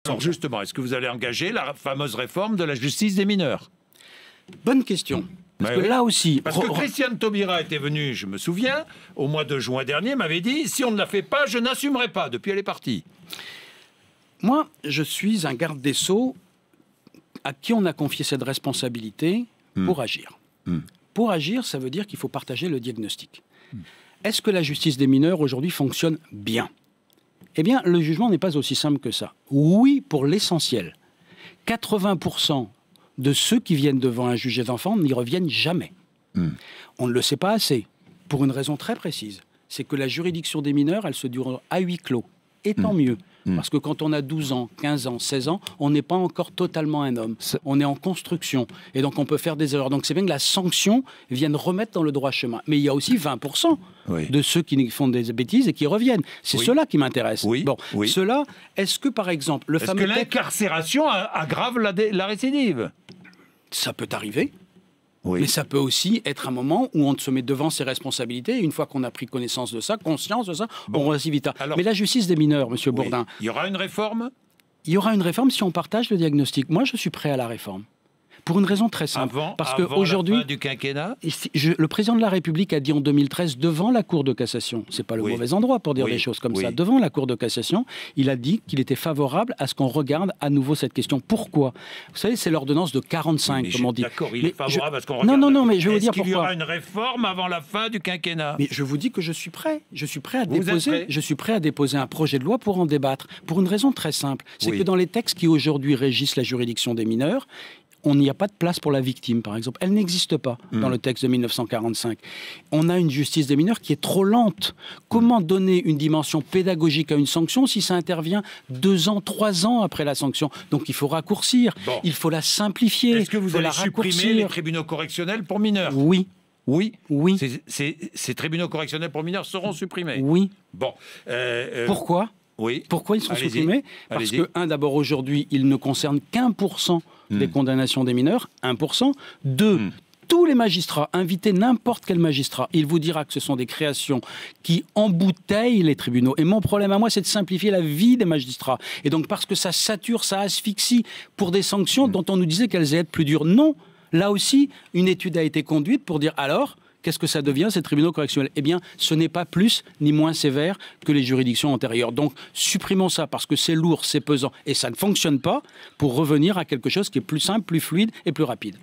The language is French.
Alors justement, est-ce que vous allez engager la fameuse réforme de la justice des mineurs? Bonne question. Parce que là aussi... Parce que Christiane Taubira était venue, je me souviens, au mois de juin dernier, m'avait dit « Si on ne la fait pas, je n'assumerai pas ». Depuis, elle est partie. Moi, je suis un garde des Sceaux à qui on a confié cette responsabilité pour agir. Pour agir, ça veut dire qu'il faut partager le diagnostic. Est-ce que la justice des mineurs, aujourd'hui, fonctionne bien? Eh bien, le jugement n'est pas aussi simple que ça. Oui, pour l'essentiel. 80% de ceux qui viennent devant un juge d'enfants n'y reviennent jamais. On ne le sait pas assez, pour une raison très précise. C'est que la juridiction des mineurs, elle se dure à huis clos. Et tant mieux. Parce que quand on a 12 ans, 15 ans, 16 ans, on n'est pas encore totalement un homme. On est en construction. Et donc, on peut faire des erreurs. Donc, c'est bien que la sanction vienne remettre dans le droit chemin. Mais il y a aussi 20% de ceux qui font des bêtises et qui reviennent. C'est cela qui m'intéresse. Cela, est-ce que, par exemple, le fameux... Est-ce que l'incarcération aggrave la récidive? Ça peut arriver. Mais ça peut aussi être un moment où on se met devant ses responsabilités. Et une fois qu'on a pris connaissance de ça, conscience de ça, on réagit vite. Mais la justice des mineurs, Monsieur Bourdin... Il y aura une réforme? Il y aura une réforme si on partage le diagnostic. Moi, je suis prêt à la réforme. Pour une raison très simple. Parce qu'aujourd'hui, la fin du quinquennat, le président de la République a dit en 2013, devant la Cour de cassation, c'est pas le mauvais endroit pour dire des choses comme ça, devant la Cour de cassation, il a dit qu'il était favorable à ce qu'on regarde à nouveau cette question. Pourquoi? Vous savez, c'est l'ordonnance de 45, comme on dit. D'accord, il est favorable à ce qu'on regarde. Non, mais je vais vous dire pourquoi. Est-ce qu'il y aura une réforme avant la fin du quinquennat? Mais je vous dis que je suis prêt. Je suis prêt à déposer un projet de loi pour en débattre. Pour une raison très simple. C'est que dans les textes qui aujourd'hui régissent la juridiction des mineurs, on n'y a pas de place pour la victime, par exemple. Elle n'existe pas dans le texte de 1945. On a une justice des mineurs qui est trop lente. Comment donner une dimension pédagogique à une sanction si ça intervient 2 ans, 3 ans après la sanction? Donc il faut raccourcir, il faut la simplifier. Est-ce que vous allez supprimer les tribunaux correctionnels pour mineurs? Oui. Oui. Ces tribunaux correctionnels pour mineurs seront supprimés? Oui. Bon. Pourquoi? Pourquoi ils sont supprimés? Parce que, d'abord, aujourd'hui, ils ne concernent qu'1% des condamnations des mineurs, 1%. 2, tous les magistrats, invitez n'importe quel magistrat, il vous dira que ce sont des créations qui embouteillent les tribunaux. Et mon problème à moi, c'est de simplifier la vie des magistrats. Et donc, parce que ça sature, ça asphyxie pour des sanctions dont on nous disait qu'elles allaient être plus dures. Non. Là aussi, une étude a été conduite pour dire, alors... Qu'est-ce que ça devient, ces tribunaux correctionnels? Eh bien, ce n'est pas plus ni moins sévère que les juridictions antérieures. Donc, supprimons ça parce que c'est lourd, c'est pesant et ça ne fonctionne pas pour revenir à quelque chose qui est plus simple, plus fluide et plus rapide.